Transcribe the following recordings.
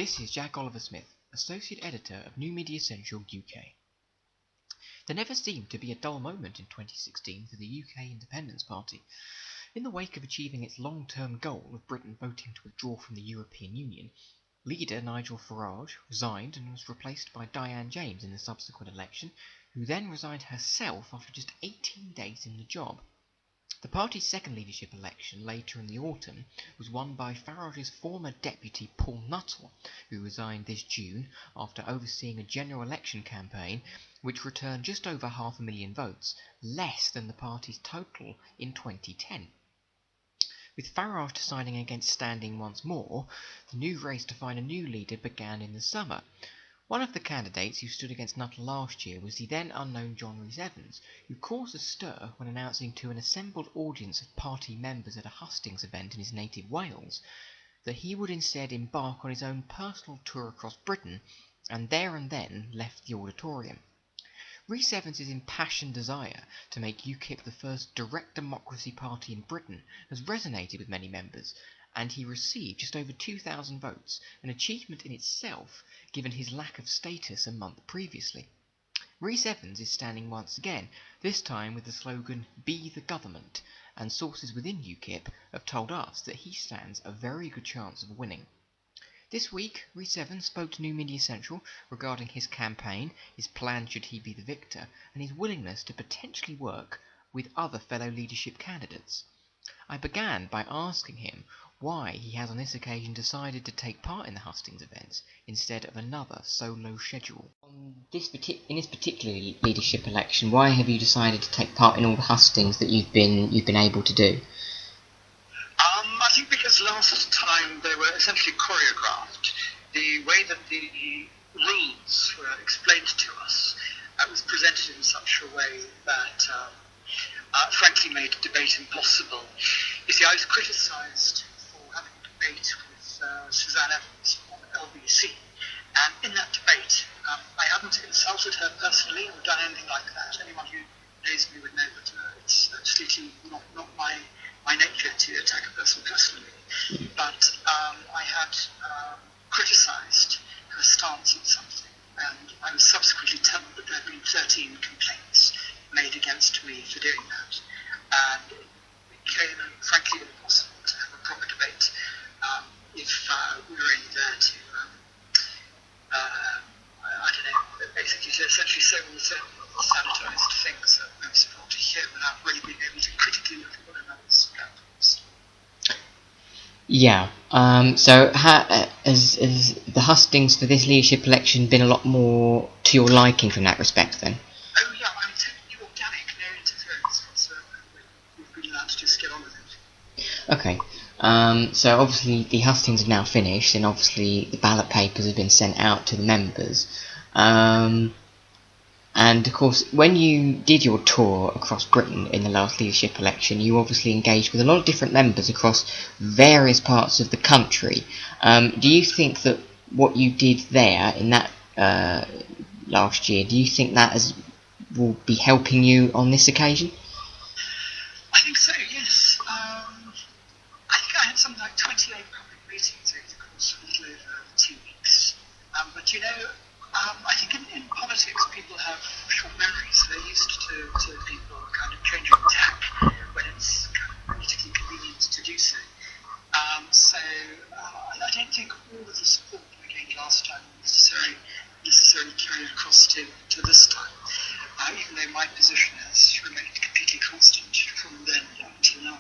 This is Jack Oliver Smith, Associate Editor of New Media Central UK. There never seemed to be a dull moment in 2016 for the UK Independence Party. In the wake of achieving its long-term goal of Britain voting to withdraw from the European Union, leader Nigel Farage resigned and was replaced by Diane James in the subsequent election, who then resigned herself after just 18 days in the job. The party's second leadership election later in the autumn was won by Farage's former deputy Paul Nuttall, who resigned this June after overseeing a general election campaign which returned just over 500,000 votes, less than the party's total in 2010. With Farage deciding against standing once more, the new race to find a new leader began in the summer. One of the candidates who stood against Nuttall last year was the then unknown John Rees-Evans, who caused a stir when announcing to an assembled audience of party members at a hustings event in his native Wales that he would instead embark on his own personal tour across Britain, and there and then left the auditorium. Rees-Evans' impassioned desire to make UKIP the first direct democracy party in Britain has resonated with many members, and he received just over 2,000 votes, an achievement in itself given his lack of status a month previously. Rees-Evans is standing once again, this time with the slogan "Be the Government," and sources within UKIP have told us that he stands a very good chance of winning. This week, Rees-Evans spoke to New Media Central regarding his campaign, his plan should he be the victor, and his willingness to potentially work with other fellow leadership candidates. I began by asking him why he has on this occasion decided to take part in the hustings events instead of another solo schedule. In this particular leadership election, why have you decided to take part in all the hustings that you've been able to do? I think because last time they were essentially choreographed. The way that the rules were explained to us was presented in such a way that frankly made debate impossible. You see, I was criticised for having a debate with Suzanne Evans on LBC, and in that debate I hadn't insulted her personally or done anything like that. Anyone who knows me would know that it's absolutely not my nature to attack a person personally, but I had criticised her stance on something, and I was subsequently told that there had been 13 complaints made against me for doing that, and it became frankly impossible to have a proper debate if we were only there to I don't know, basically to essentially say all the same sanitised things that members want to hear without really being able to critically look at one another's platforms. Yeah. So has the hustings for this leadership election been a lot more to your liking from that respect then? Oh yeah, I mean, totally organic, no interference whatsoever. We've been allowed to just get on with it. Okay. So obviously the hustings are now finished, and obviously the ballot papers have been sent out to the members. And of course, when you did your tour across Britain in the last leadership election, you obviously engaged with a lot of different members across various parts of the country. Do you think that what you did there in that last year, do you think that will be helping you on this occasion? I think so, yes. I think I had something like 28 public meetings over the course of a little over 2 weeks. But you know, I think in politics people have short memories. They're used to people kind of changing tack when it's kind of politically convenient to do so. So I don't think all of the support we gained last time necessarily carried across to this time, even though my position has remained completely constant from then until now.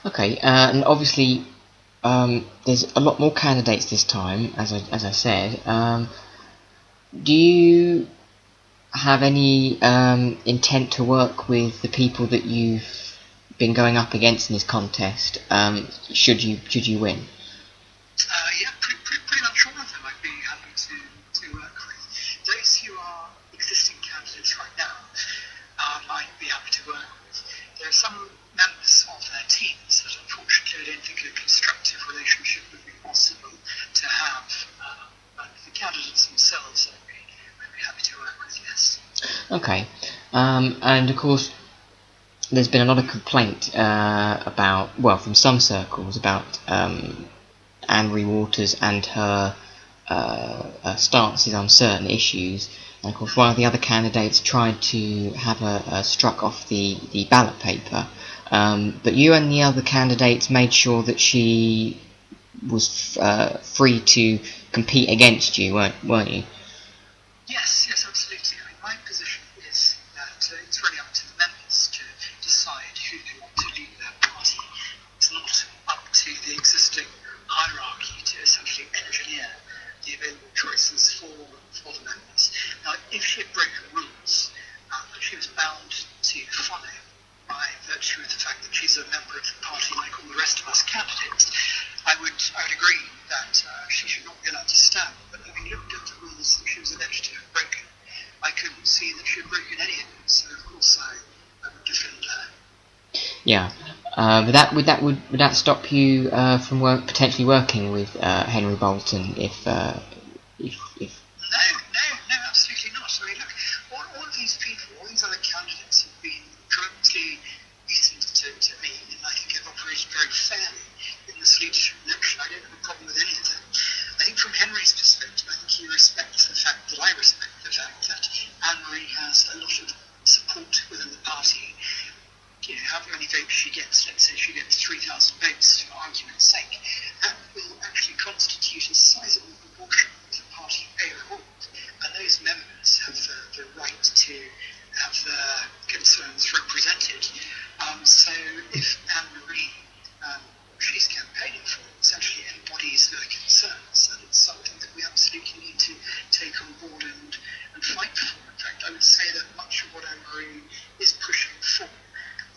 Okay, and obviously there's a lot more candidates this time, as I said. Do you have any intent to work with the people that you've been going up against in this contest? Should you win? Yeah, pretty much all of them I'd be happy to work with. Those who are existing candidates right now, I'd be happy to work with. There are some members of their teams that unfortunately I don't think a constructive relationship would be possible to have, but the candidates themselves I'd be happy to work with, yes. Okay, and of course there's been a lot of complaint from some circles about Anne-Marie Waters and her stances on certain issues. And of course, one of the other candidates tried to have her struck off the ballot paper. But you and the other candidates made sure that she was free to compete against you, weren't you? Yes, absolutely. I mean, my position is that it's really up to the members to decide who they want to lead their party. It's not up to the existing hierarchy to essentially engineer the available choices for the members. Now, if she had broken rules, she was bound to follow by virtue of the fact that she's a member of the party like all the rest of us candidates. I would agree that she should not be allowed to stand, but having looked at the rules that she was alleged to have broken, I couldn't see that she had broken any of them, so of course I would defend her. Yeah, but would that stop you from potentially working with Henry Bolton if No, absolutely not. I mean, look, all of these people, all these other candidates have been directly decent to me, and I think have operated very fairly in this leadership election. I don't have a problem with any of them. I think from Henry's perspective, I think he respects the fact that I respect the fact that Anne-Marie has a lot of support within the party. You know, however many votes she gets, let's say she gets 3,000 votes for argument's sake, that will actually constitute a sizable proportion of the party overall. And those members have the right to have their concerns represented. So if Anne-Marie, she's campaigning for, essentially embodies their concerns, and it's something that we absolutely need to take on board and fight for. In fact, I would say that much of what Anne-Marie is pushing for,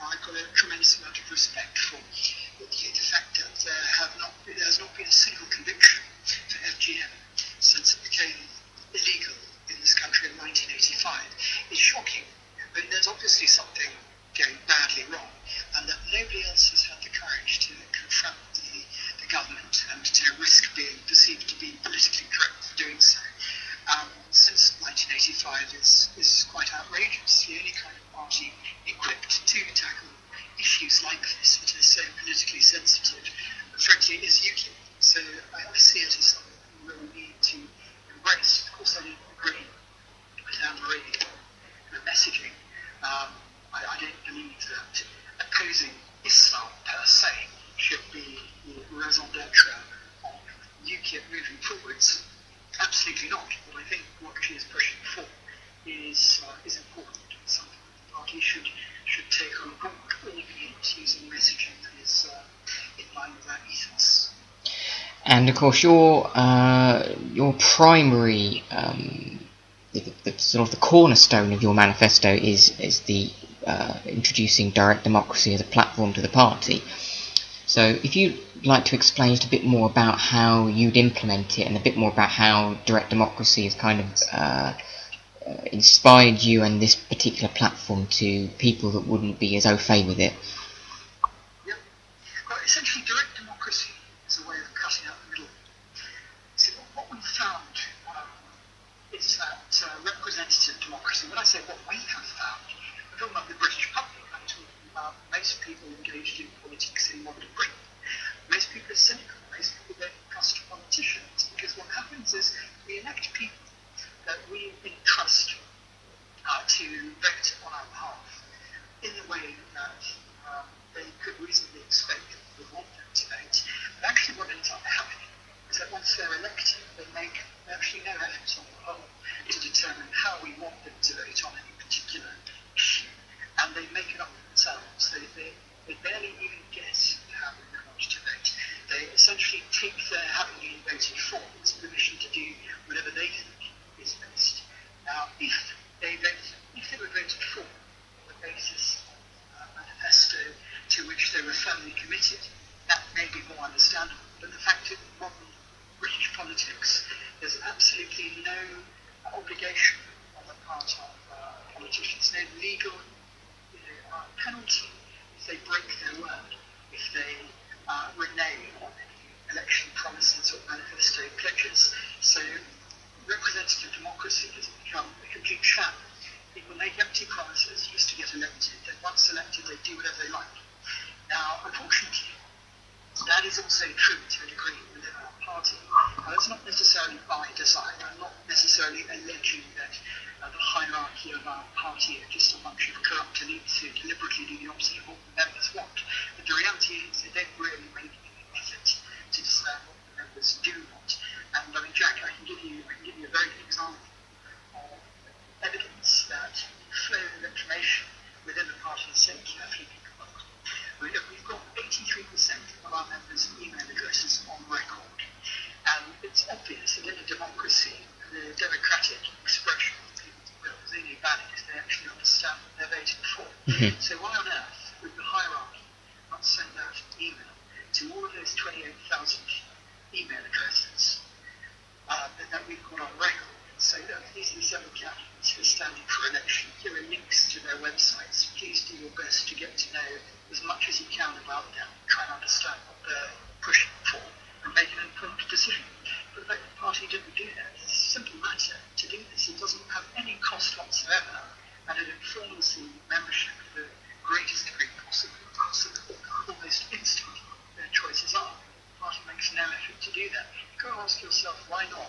I've got a tremendous amount of respect for the fact that there has not been a single conviction for FGM since it became illegal in this country in 1985 is shocking. But there's obviously something going badly wrong, and that nobody else has had the courage to confront the government and to risk being perceived to be politically correct for doing so. Since 1985 is quite outrageous. The only kind of party equipped to tackle issues like this that is so politically sensitive, frankly, is UKIP. So I see it as something that we really need to embrace. Of course, I don't agree with Anne-Marie in the messaging. I don't believe that opposing Islam per se should be the raison d'etre of UKIP moving forwards. Absolutely not. But I think what she is pushing for is important. It's something that the party should take on board, albeit using messaging that is in line with that ethos. And of course, your primary, the sort of the cornerstone of your manifesto is the introducing direct democracy as a platform to the party. So if you'd like to explain just a bit more about how you'd implement it and a bit more about how direct democracy has kind of inspired you and this particular platform to people that wouldn't be as au fait with it. Yep. Well, essentially direct democracy is a way of cutting out the middle. See, what we found is that representative democracy, when I say what we have found, I'm talking about the British public, I'm talking about most people engaged in politics in modern Britain. Most people are cynical, most people don't trust politicians, because what happens is we elect people that we entrust to vote on our behalf in the way that they could reasonably expect that we would want them to vote. But actually what ends up happening is that once they're elected, they make actually no effort on the whole to determine how we want them to vote on any particular issue. And they make it up themselves. They barely even guess how they want to vote. They essentially take their having been voted for as permission to do whatever they think is best. Now, if they were voted for on the basis of a manifesto to which they were firmly committed, that may be more understandable. But the fact that in modern British politics, there's absolutely no obligation on the part of politicians, no legal penalty if they break their word, if they renege on any election promises or manifesto pledges. So representative democracy has become a complete sham. People make empty promises just to get elected. Then once elected, they do whatever they like. Now, unfortunately, That is also true to a degree within our party. It's not necessarily by design. I'm not necessarily alleging that the hierarchy of our party are just a bunch of corrupt elites who deliberately do the opposite of what the members want. But the reality is they don't really make any effort to discern what the members do want. And I mean, Jack, I can give you a very good example of evidence that flow of information within the party is so carefully controlled. We've got 83% of our members' email addresses on record, and it's obvious that in a democracy, the democratic expression of people's will is only valid if they actually understand what they're voting for. Mm-hmm. So why on earth would the hierarchy not send out an email to all of those 28,000 email addresses that we've got on record? So these are the 7 candidates who are standing for election. Here are links to their websites. Please do your best to get to know as much as you can about them. Try and understand what they're pushing for and make an informed decision. But the party didn't do that. It's a simple matter to do this. It doesn't have any cost whatsoever, and it informs the membership to the greatest degree possible, almost instantly their choices are. The party makes no effort to do that. You've got to ask yourself, why not?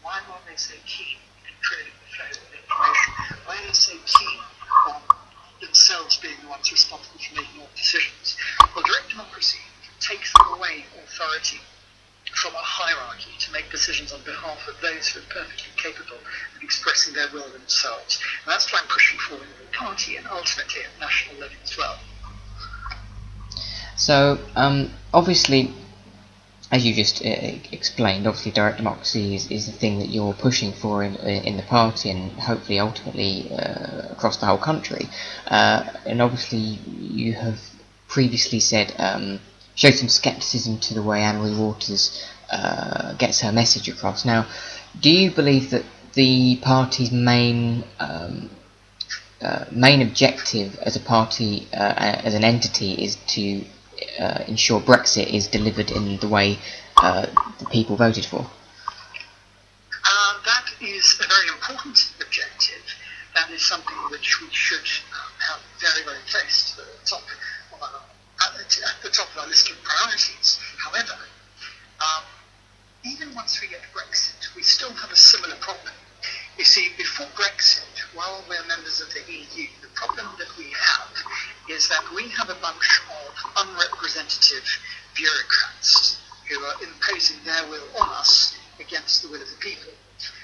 Why are they so keen on controlling the flow of information? Why are they so keen on themselves being the ones responsible for making all decisions? Well, direct democracy takes away authority from a hierarchy to make decisions on behalf of those who are perfectly capable of expressing their will themselves. And that's why I'm pushing forward in the party and ultimately at national level as well. So, obviously, as you just explained, obviously direct democracy is the thing that you're pushing for in the party and hopefully ultimately across the whole country. And obviously you have previously said, showed some scepticism to the way Anne-Marie Waters gets her message across. Now, do you believe that the party's main objective as a party, as an entity, is to ensure Brexit is delivered in the way the people voted for? That is a very important objective. That is something which we should have very, very close to the top at the top of our list of priorities. However, even once we get Brexit, we still have a similar problem. You see, before Brexit, while we're members of the EU, the problem that we have is that we have a bunch of unrepresentative bureaucrats who are imposing their will on us against the will of the people.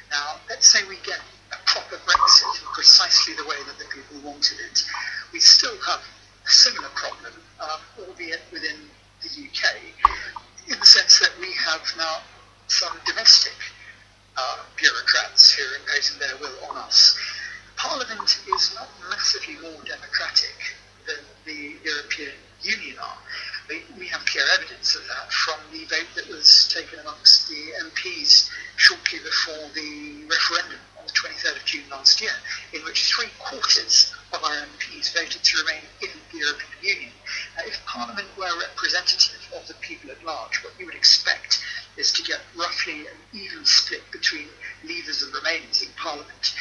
Now, let's say we get a proper Brexit in precisely the way that the people wanted it. We still have a similar problem, albeit within the UK, in the sense that we have now some domestic bureaucrats who are imposing their will on us. Parliament is not massively more democratic than the European Union are. We have clear evidence of that from the vote that was taken amongst the MPs shortly before the referendum on the 23rd of June last year, in which 3/4 of our MPs voted to remain in the European Union. If Parliament were representative of the people at large, what you would expect is to get roughly an even split between Leavers and Remainers in Parliament.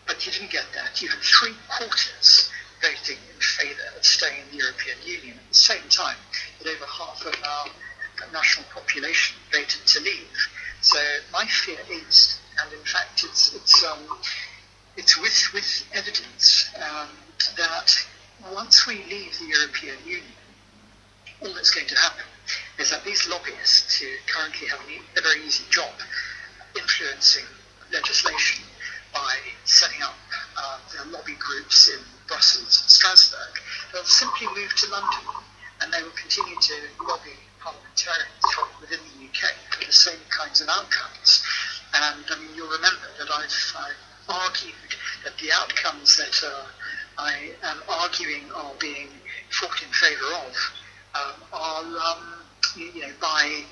But you didn't get that. You had 3/4 voting in favour of staying in the European Union at the same time that over half of our national population voted to leave. So my fear is, and in fact it's with evidence that once we leave the European Union, all that's going to happen is that these lobbyists who currently have a very easy job influencing legislation by setting up their lobby groups in Brussels and Strasbourg, they'll simply move to London and they will continue to lobby parliamentarians from within the UK for the same kinds of outcomes. And I mean, you'll remember that I've argued that the outcomes that I am arguing are being fought in favour of are by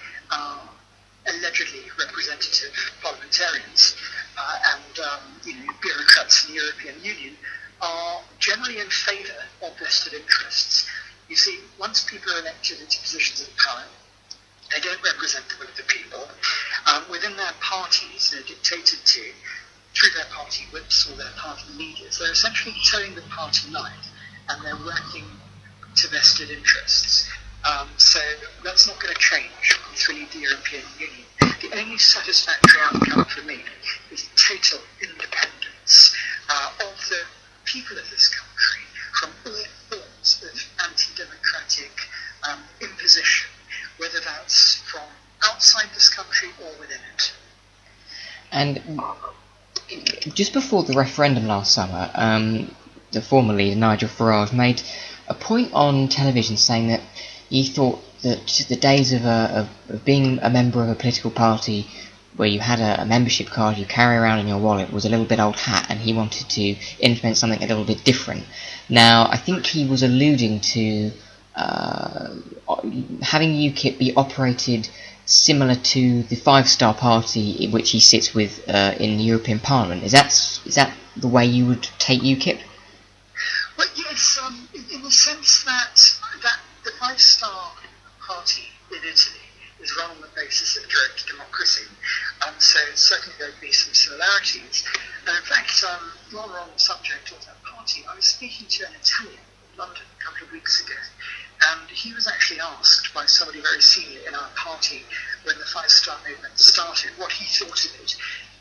allegedly representative parliamentarians and bureaucrats in the European Union are generally in favour of vested interests. You see, once people are elected into positions of power, they don't represent the will of the people. Within their parties, they're dictated to through their party whips or their party leaders. They're essentially towing the party line, and they're working to vested interests. So that's not going to change once we leave the European Union. The only satisfactory outcome for me is total independence of the people of this country from all forms of anti-democratic imposition, whether that's from outside this country or within it. And just before the referendum last summer, the former leader, Nigel Farage, made a point on television saying that he thought that the days of being a member of a political party where you had a membership card you carry around in your wallet was a little bit old hat, and he wanted to implement something a little bit different. Now, I think he was alluding to having UKIP be operated similar to the Five Star Party in which he sits with in the European Parliament. Is that the way you would take UKIP? Well, yes, in the sense that the Five Star Party in Italy is run on the basis of direct democracy, so certainly there would be some similarities. And in fact, while we're on the subject of that party, I was speaking to an Italian in London a couple of weeks ago, and he was actually asked by somebody very senior in our party when the Five Star movement started what he thought of it.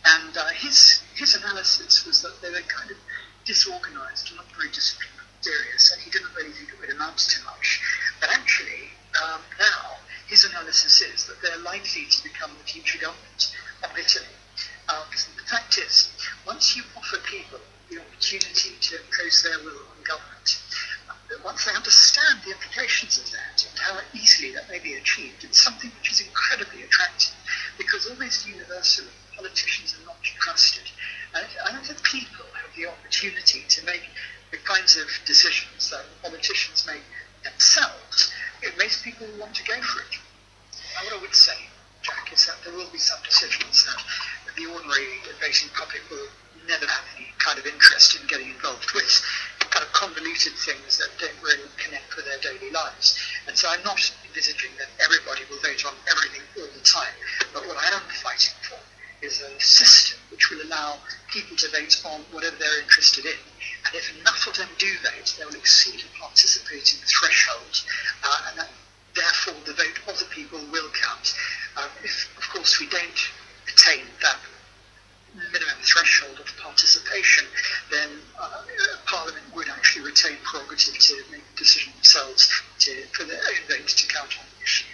And his analysis was that they were kind of disorganised and not very disciplined, serious, and he didn't really think it would amount to much. But actually, now, his analysis is that they're likely to become the future government of Italy. The fact is, once you offer people the opportunity to impose their will on government, once they understand the implications of that and how easily that may be achieved, it's something which is incredibly attractive, because almost universally politicians are not trusted. And if people have the opportunity to make the kinds of decisions that politicians make themselves, most people will want to go for it. And what I would say, Jack, is that there will be some decisions that the ordinary voting public will never have any kind of interest in getting involved with, kind of convoluted things that don't really connect with their daily lives. And so I'm not envisaging that everybody will vote on everything all the time, but what I am fighting for is a system which will allow people to vote on whatever they're interested in. And if enough of them do vote, they will exceed a participating threshold, and that, therefore the vote of the people will count. If, of course, we don't attain that minimum threshold of participation, then Parliament would actually retain prerogative to make the decision themselves for their own vote to count on the issue.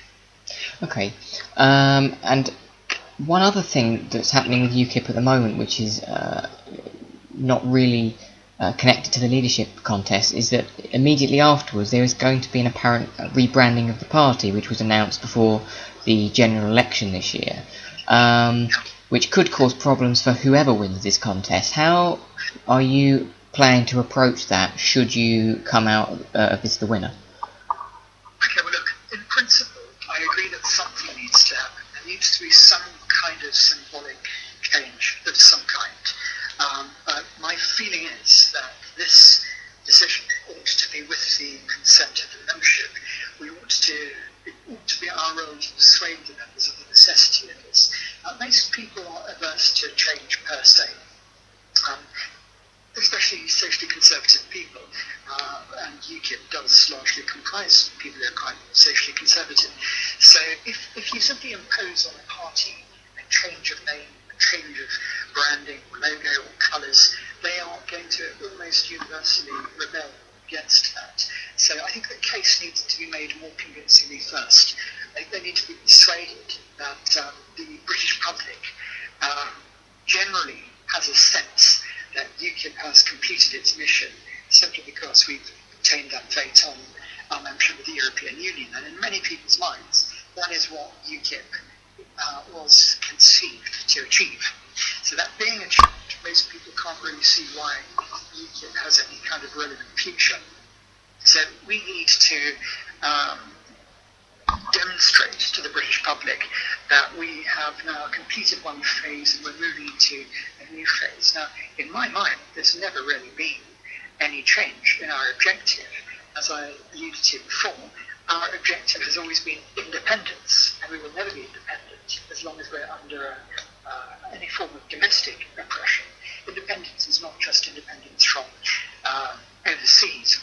Okay, and one other thing that's happening with UKIP at the moment, which is not really connected to the leadership contest, is that immediately afterwards there is going to be an apparent rebranding of the party, which was announced before the general election this year, which could cause problems for whoever wins this contest. How are you planning to approach that should you come out of this the winner? Okay, well look, in principle I agree that something needs to happen. There needs to be some kind of symbolic change of some kind. But my feeling is that this decision ought to be with the consent of the membership. It ought to be our role to persuade the members of the necessity of this. Most people are averse to change per se, especially socially conservative people, and UKIP does largely comprise people who are quite socially conservative. So if you simply impose on a party a change of name, a change of branding, logo or colours, they are going to almost universally rebel against that. So I think the case needs to be made more convincingly first. They need to be persuaded that the British public generally has a sense that UKIP has completed its mission simply because we've obtained that vote on our membership of the European Union. And in many people's minds, that is what UKIP was conceived to achieve. So that being achieved, most people can't really see why UKIP has any kind of relevant future. So we need to demonstrate to the British public that we have now completed one phase and we're moving into a new phase. Now, in my mind, there's never really been any change in our objective. As I alluded to before, our objective has always been independence, and we will never be independent as long as we're under any form of domestic oppression. Independence is not just independence from overseas,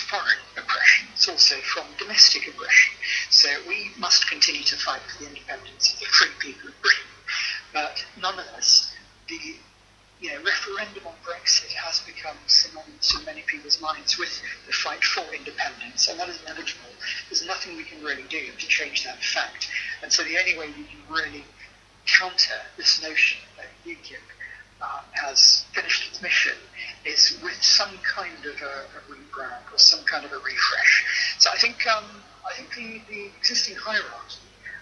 foreign oppression. It's also from domestic oppression. So we must continue to fight for the independence of the free people of Britain. But nonetheless, the referendum on Brexit has become synonymous in many people's minds with the fight for independence, and that is inevitable. There's nothing we can really do to change that fact. And so the only way we can really counter this notion that UKIP has finished its mission is with some kind of a rebrand or some kind of a refresh. So I think the existing hierarchy,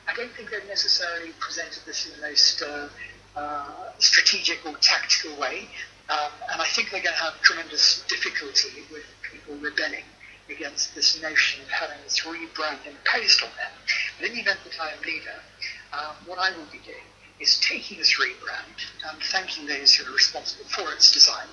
I don't think they've necessarily presented this in the most strategic or tactical way, and I think they're going to have tremendous difficulty with people rebelling against this notion of having this rebrand imposed on them. But in the event that I am leader, what I will be doing is taking this rebrand and thanking those who are responsible for its design,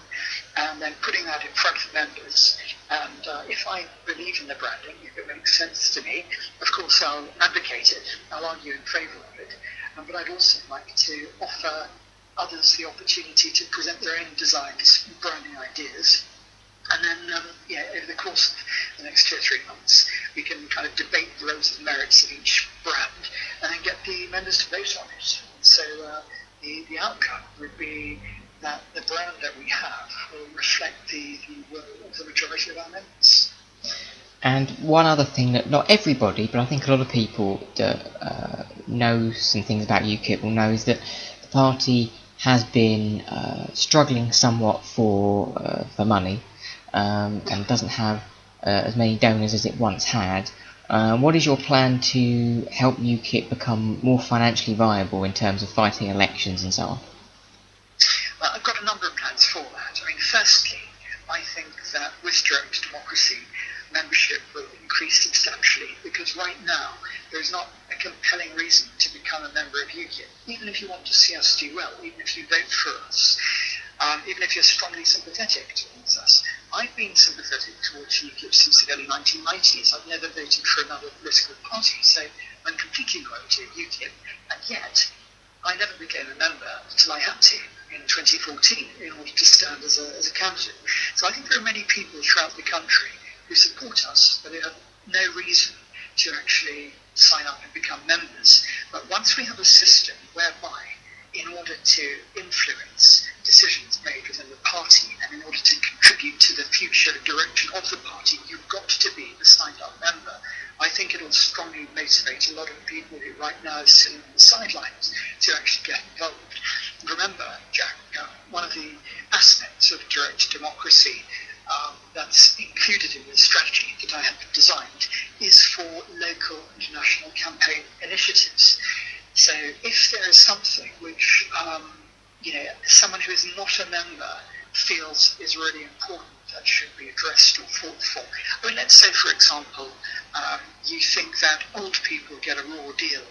and then putting that in front of members. And if I believe in the branding, if it makes sense to me, of course I'll advocate it, I'll argue in favour of it. But I'd also like to offer others the opportunity to present their own designs, branding ideas. And then, over the course of the next 2 or 3 months, we can kind of debate the relative merits of each brand and then get the members to vote on it. So the outcome would be that the brand that we have will reflect the will of the majority of our members. And one other thing that not everybody, but I think a lot of people that know some things about UKIP will know is that the party has been struggling somewhat for money and doesn't have as many donors as it once had. What is your plan to help UKIP become more financially viable in terms of fighting elections and so on? Well, I've got a number of plans for that. I mean, firstly, I think that with direct democracy, membership will increase substantially, because right now there is not a compelling reason to become a member of UKIP, even if you want to see us do well, even if you vote for us, even if you're strongly sympathetic towards us. I've been sympathetic towards UKIP since the early 1990s. I've never voted for another political party, so I'm completely loyal to UKIP, and yet I never became a member until I had to in 2014 in order to stand as a candidate. So I think there are many people throughout the country who support us, but who have no reason to actually sign up and become members. But once we have a system whereby, in order to influence decisions made within the party and in order to contribute to the future direction of the party, you've got to be a signed-up member, I think it'll strongly motivate a lot of people who right now are sitting on the sidelines to actually get involved. And remember, Jack, one of the aspects of direct democracy that's included in the strategy that I have designed is for local and national campaign initiatives. So if there is something which someone who is not a member feels is really important that should be addressed or fought for. I mean, let's say, for example, you think that old people get a raw deal.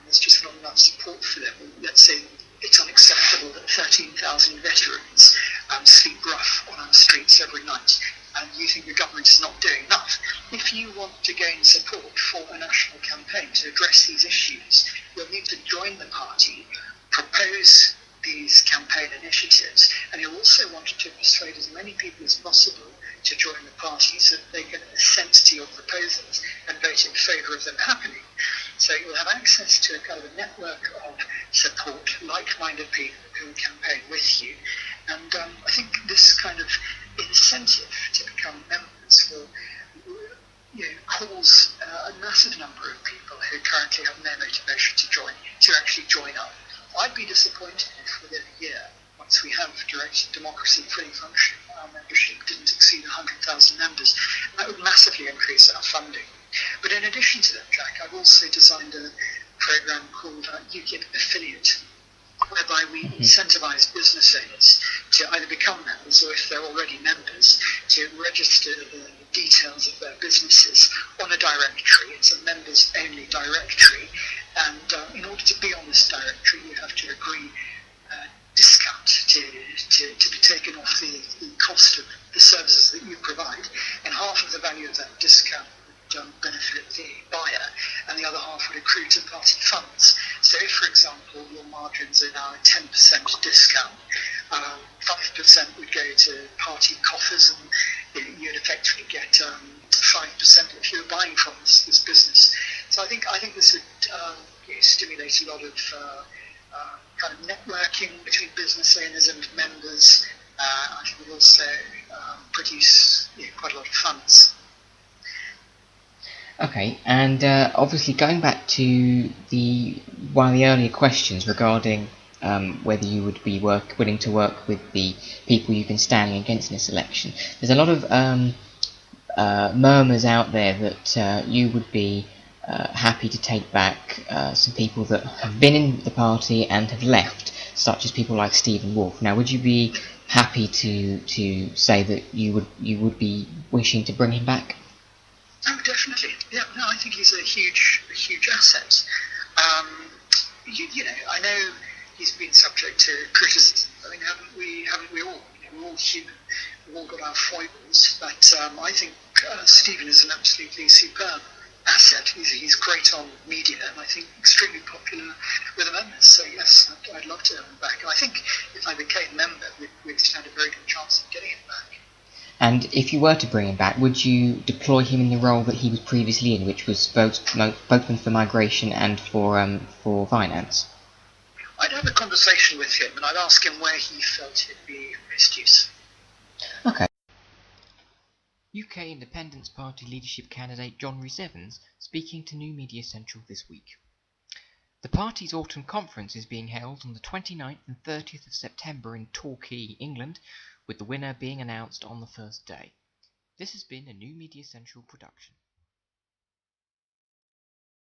There's just not enough support for them. Let's say it's unacceptable that 13,000 veterans sleep rough on our streets every night, and you think the government is not doing enough. If you want to gain support for a national campaign to address these issues, you'll need to join the party, propose these campaign initiatives, and you'll also want to persuade as many people as possible to join the party so that they can assent to your proposals and vote in favour of them happening. So you'll have access to a kind of a network of support, like-minded people who will campaign with you. And I think this kind of incentive to become members will cause a massive number of people who currently have no motivation to actually join up. I'd be disappointed if within a year, once we have direct democracy fully functioning, our membership didn't exceed 100,000 members. And that would massively increase our funding. But in addition to that, Jack, I've also designed a program called UKIP Affiliate, whereby we incentivise business owners to either become members, or if they're already members, to register the details of their businesses on a directory. It's a members-only directory, and in order to be on this directory, you have to agree discount to be taken off the cost of the services that you provide, and half of the value of that discount would benefit the buyer, and the other half would accrue to party funds. So if, for example, your margins are now a 10% discount, 5% would go to party coffers, and you'd effectively get 5% if you're buying from this business. So I think this would stimulate a lot of kind of networking between business owners and members. I think it would also produce quite a lot of funds. Okay, and obviously going back to one of the earlier questions regarding whether you would be willing to work with the people you've been standing against in this election, there's a lot of murmurs out there that you would be happy to take back some people that have been in the party and have left, such as people like Stephen Wolfe. Now, would you be happy to say that you would be wishing to bring him back? Oh, definitely. Yeah, no, I think he's a huge asset. I know he's been subject to criticism. I mean, haven't we all? We're all human. We've all got our foibles. But I think Stephen is an absolutely superb asset. He's great on media, and I think extremely popular with the members. So yes, I'd love to have him back. And I think if I became a member, we'd stand a very good chance of getting him back. And if you were to bring him back, would you deploy him in the role that he was previously in, which was spokesman for migration and for finance? I'd have a conversation with him, and I'd ask him where he felt he'd be of best use. Okay. UK Independence Party leadership candidate John Rees-Evans speaking to New Media Central this week. The party's autumn conference is being held on the 29th and 30th of September in Torquay, England, with the winner being announced on the first day. This has been a New Media Central production.